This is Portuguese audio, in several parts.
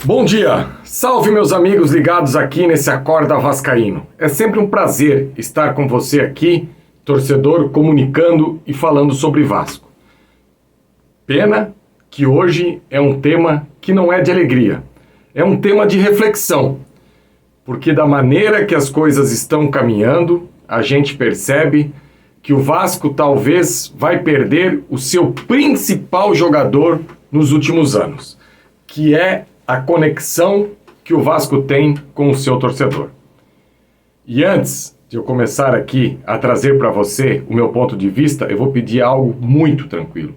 Bom dia! Salve meus amigos ligados aqui nesse Acorda Vascaíno. É sempre um prazer estar com você aqui, torcedor, comunicando e falando sobre Vasco. Pena que hoje é um tema que não é de alegria, é um tema de reflexão, porque da maneira que as coisas estão caminhando, a gente percebe que o Vasco talvez vai perder o seu principal jogador nos últimos anos, que é a conexão que o Vasco tem com o seu torcedor. E antes de eu começar aqui a trazer para você o meu ponto de vista, eu vou pedir algo muito tranquilo.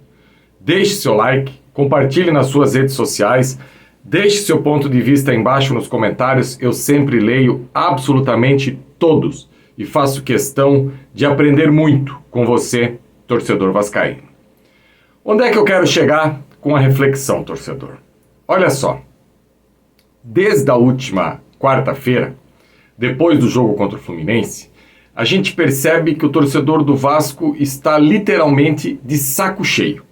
Deixe seu like, compartilhe nas suas redes sociais, deixe seu ponto de vista aí embaixo nos comentários, eu sempre leio absolutamente todos e faço questão de aprender muito com você, torcedor vascaíno. Onde é que eu quero chegar com a reflexão, torcedor? Olha só. Desde a última quarta-feira, depois do jogo contra o Fluminense, a gente percebe que o torcedor do Vasco está literalmente de saco cheio.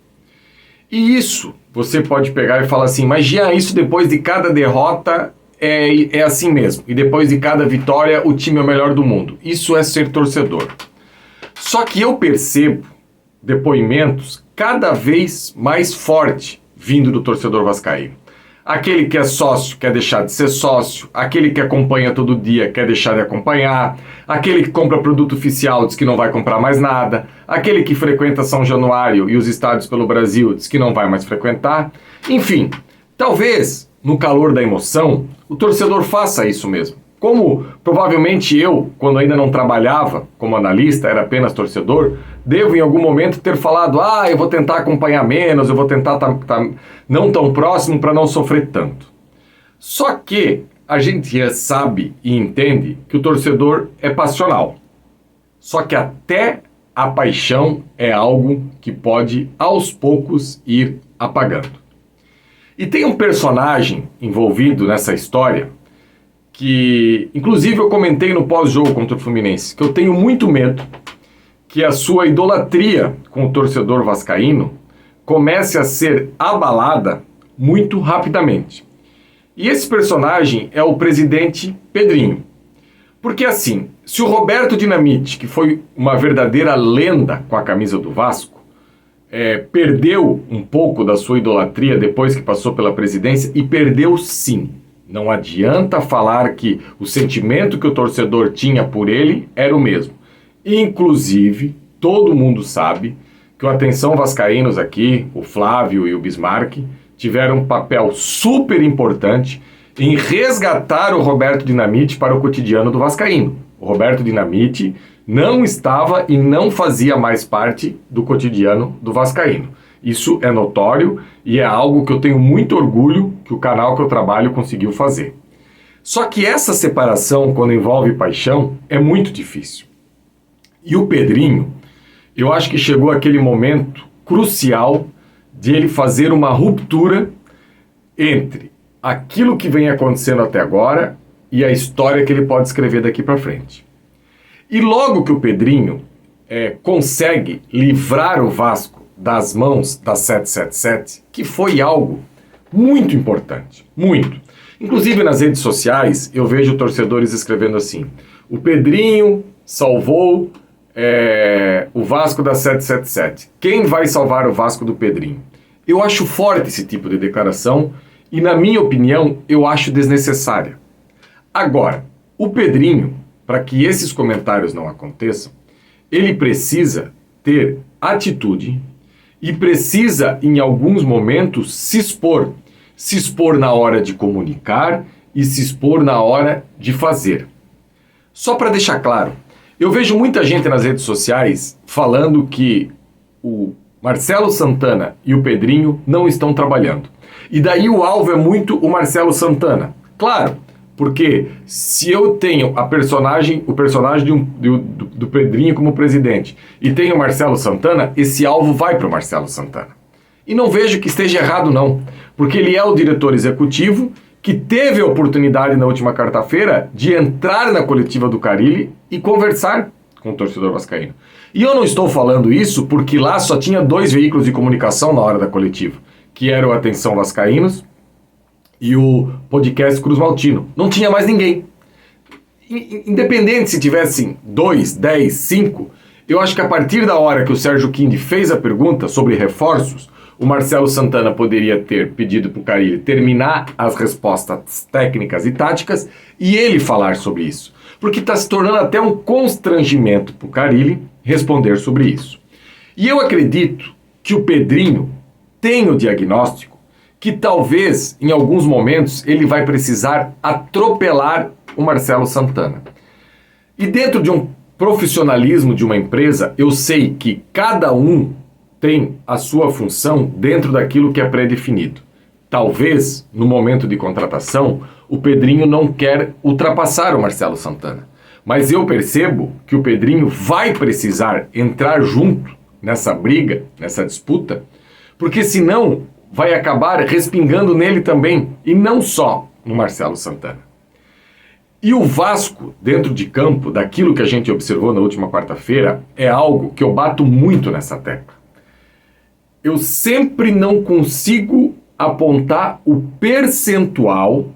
E isso, você pode pegar e falar assim, mas Jean, isso depois de cada derrota é assim mesmo. E depois de cada vitória, o time é o melhor do mundo. Isso é ser torcedor. Só que eu percebo depoimentos cada vez mais fortes vindo do torcedor vascaíno. Aquele que é sócio quer deixar de ser sócio, aquele que acompanha todo dia quer deixar de acompanhar, aquele que compra produto oficial diz que não vai comprar mais nada, aquele que frequenta São Januário e os estádios pelo Brasil diz que não vai mais frequentar. Enfim, talvez no calor da emoção o torcedor faça isso mesmo. Como provavelmente eu, quando ainda não trabalhava como analista, era apenas torcedor, devo em algum momento ter falado, eu vou tentar acompanhar menos, eu vou tentar tá não tão próximo para não sofrer tanto. Só que a gente sabe e entende que o torcedor é passional. Só que até a paixão é algo que pode aos poucos ir apagando. E tem um personagem envolvido nessa história que, inclusive, eu comentei no pós-jogo contra o Fluminense, que eu tenho muito medo que a sua idolatria com o torcedor vascaíno comece a ser abalada muito rapidamente. E esse personagem é o presidente Pedrinho. Porque assim, se o Roberto Dinamite, que foi uma verdadeira lenda com a camisa do Vasco, perdeu um pouco da sua idolatria depois que passou pela presidência, e perdeu sim. Não adianta falar que o sentimento que o torcedor tinha por ele era o mesmo. Inclusive, todo mundo sabe que o Atenção Vascaínos aqui, o Flávio e o Bismarck, tiveram um papel super importante em resgatar o Roberto Dinamite para o cotidiano do vascaíno. O Roberto Dinamite não estava e não fazia mais parte do cotidiano do vascaíno. Isso é notório e é algo que eu tenho muito orgulho que o canal que eu trabalho conseguiu fazer. Só que essa separação, quando envolve paixão, é muito difícil. E o Pedrinho, eu acho que chegou aquele momento crucial de ele fazer uma ruptura entre aquilo que vem acontecendo até agora e a história que ele pode escrever daqui para frente. E logo que o Pedrinho consegue livrar o Vasco das mãos da 777, que foi algo muito importante, muito. Inclusive nas redes sociais eu vejo torcedores escrevendo assim, o Pedrinho salvou o Vasco da 777. Quem vai salvar o Vasco do Pedrinho? Eu acho forte esse tipo de declaração e, na minha opinião, eu acho desnecessária. Agora, o Pedrinho, para que esses comentários não aconteçam, ele precisa ter atitude e precisa, em alguns momentos, se expor. Se expor na hora de comunicar e se expor na hora de fazer. Só para deixar claro, eu vejo muita gente nas redes sociais falando que o Marcelo Santana e o Pedrinho não estão trabalhando. E daí o alvo é muito o Marcelo Santana. Claro, porque se eu tenho o personagem do Pedrinho como presidente e tenho o Marcelo Santana, esse alvo vai para o Marcelo Santana. E não vejo que esteja errado não, porque ele é o diretor executivo que teve a oportunidade na última quarta-feira de entrar na coletiva do Carille e conversar com o torcedor vascaíno. E eu não estou falando isso porque lá só tinha 2 veículos de comunicação na hora da coletiva, que era o Atenção Vascaínos e o podcast Cruz Maltino. Não tinha mais ninguém. Independente se tivessem 2, 10, 5, eu acho que a partir da hora que o Sérgio Kindi fez a pergunta sobre reforços, o Marcelo Santana poderia ter pedido para o Carille terminar as respostas técnicas e táticas e ele falar sobre isso. Porque está se tornando até um constrangimento para o Carille responder sobre isso. E eu acredito que o Pedrinho tem o diagnóstico que talvez, em alguns momentos, ele vai precisar atropelar o Marcelo Santana. E dentro de um profissionalismo de uma empresa, eu sei que cada um tem a sua função dentro daquilo que é pré-definido. Talvez, no momento de contratação, o Pedrinho não quer ultrapassar o Marcelo Santana. Mas eu percebo que o Pedrinho vai precisar entrar junto nessa briga, nessa disputa, porque senão vai acabar respingando nele também, e não só no Marcelo Santana. E o Vasco, dentro de campo, daquilo que a gente observou na última quarta-feira, é algo que eu bato muito nessa tecla. Eu sempre não consigo apontar o percentual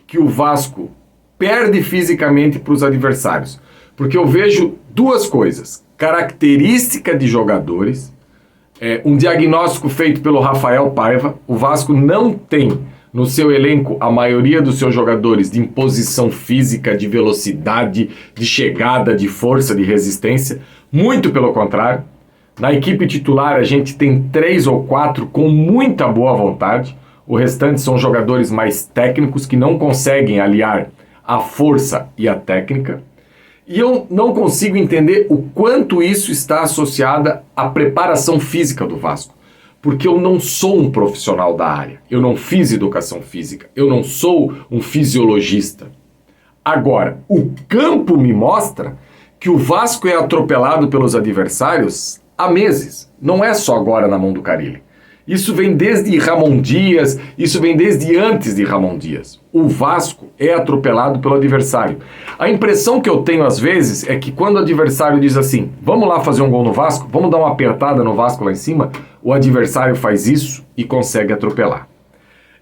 que o Vasco perde fisicamente para os adversários. Porque eu vejo 2 coisas. Característica de jogadores, um diagnóstico feito pelo Rafael Paiva. O Vasco não tem no seu elenco a maioria dos seus jogadores de imposição física, de velocidade, de chegada, de força, de resistência. Muito pelo contrário. Na equipe titular a gente tem 3 ou 4 com muita boa vontade. O restante são jogadores mais técnicos que não conseguem aliar a força e a técnica. E eu não consigo entender o quanto isso está associado à preparação física do Vasco. Porque eu não sou um profissional da área. Eu não fiz educação física. Eu não sou um fisiologista. Agora, o campo me mostra que o Vasco é atropelado pelos adversários há meses. Não é só agora na mão do Carille. Isso vem desde Ramon Dias, isso vem desde antes de Ramon Dias. O Vasco é atropelado pelo adversário. A impressão que eu tenho às vezes é que quando o adversário diz assim, vamos lá fazer um gol no Vasco, vamos dar uma apertada no Vasco lá em cima, o adversário faz isso e consegue atropelar.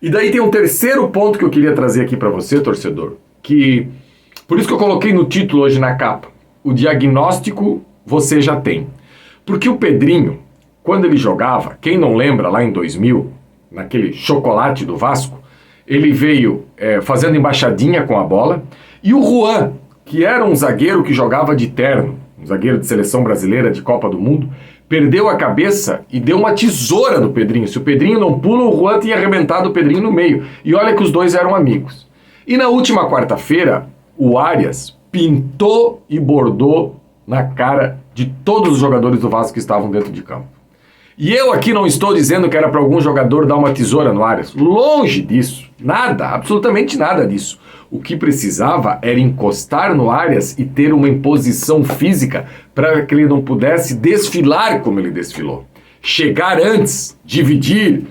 E daí tem um terceiro ponto que eu queria trazer aqui para você, torcedor, que por isso que eu coloquei no título hoje na capa, o diagnóstico você já tem. Porque o Pedrinho, quando ele jogava, quem não lembra lá em 2000, naquele chocolate do Vasco, ele veio fazendo embaixadinha com a bola, e o Juan, que era um zagueiro que jogava de terno, um zagueiro de seleção brasileira de Copa do Mundo, perdeu a cabeça e deu uma tesoura no Pedrinho. Se o Pedrinho não pula, o Juan tinha arrebentado o Pedrinho no meio. E olha que os dois eram amigos. E na última quarta-feira, o Arias pintou e bordou na cara de todos os jogadores do Vasco que estavam dentro de campo. E eu aqui não estou dizendo que era para algum jogador dar uma tesoura no Arias. Longe disso. Nada, absolutamente nada disso. O que precisava era encostar no Arias e ter uma imposição física para que ele não pudesse desfilar como ele desfilou. Chegar antes, dividir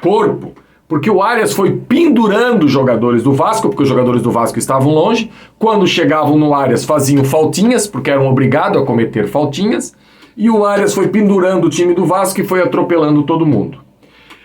corpo. Porque o Arias foi pendurando os jogadores do Vasco, porque os jogadores do Vasco estavam longe. Quando chegavam no Arias faziam faltinhas, porque eram obrigados a cometer faltinhas. E o Arias foi pendurando o time do Vasco e foi atropelando todo mundo.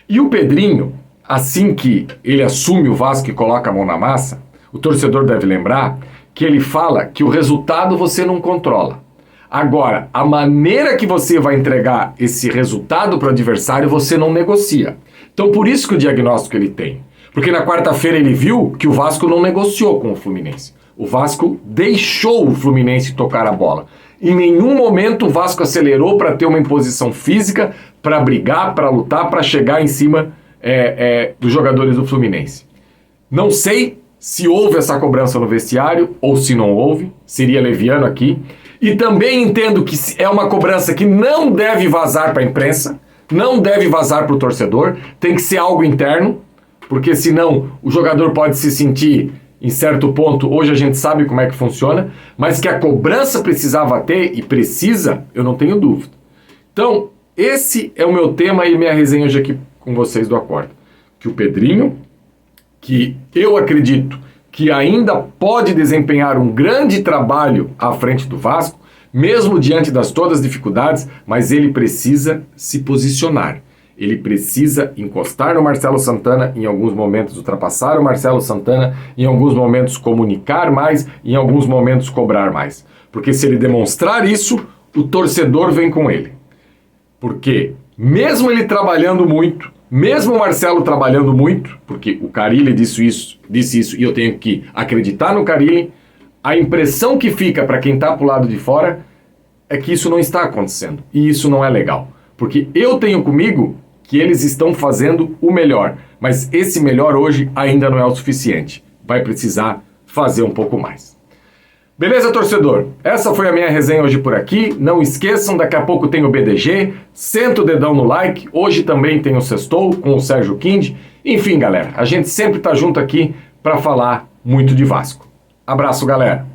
E o Pedrinho, assim que ele assume o Vasco e coloca a mão na massa, o torcedor deve lembrar que ele fala que o resultado você não controla. Agora, a maneira que você vai entregar esse resultado para o adversário, você não negocia. Então, por isso que o diagnóstico ele tem. Porque na quarta-feira ele viu que o Vasco não negociou com o Fluminense. O Vasco deixou o Fluminense tocar a bola. Em nenhum momento o Vasco acelerou para ter uma imposição física, para brigar, para lutar, para chegar em cima dos jogadores do Fluminense. Não sei se houve essa cobrança no vestiário ou se não houve, seria leviano aqui. E também entendo que é uma cobrança que não deve vazar para a imprensa, não deve vazar para o torcedor, tem que ser algo interno, porque senão o jogador pode se sentir, em certo ponto, hoje a gente sabe como é que funciona, mas que a cobrança precisava ter, e precisa, eu não tenho dúvida. Então, esse é o meu tema e minha resenha hoje aqui com vocês do Acorda. Que o Pedrinho, que eu acredito que ainda pode desempenhar um grande trabalho à frente do Vasco, mesmo diante das todas as dificuldades, mas ele precisa se posicionar. Ele precisa encostar no Marcelo Santana, em alguns momentos ultrapassar o Marcelo Santana, em alguns momentos comunicar mais, em alguns momentos cobrar mais. Porque se ele demonstrar isso, o torcedor vem com ele. Porque mesmo ele trabalhando muito, mesmo o Marcelo trabalhando muito, porque o Carille disse isso e eu tenho que acreditar no Carille, a impressão que fica para quem está para o lado de fora é que isso não está acontecendo. E isso não é legal. Porque eu tenho comigo que eles estão fazendo o melhor, mas esse melhor hoje ainda não é o suficiente. Vai precisar fazer um pouco mais. Beleza, torcedor? Essa foi a minha resenha hoje por aqui. Não esqueçam, daqui a pouco tem o BDG. Senta o dedão no like. Hoje também tem o Sextou com o Sérgio Kind. Enfim, galera, a gente sempre tá junto aqui para falar muito de Vasco. Abraço, galera!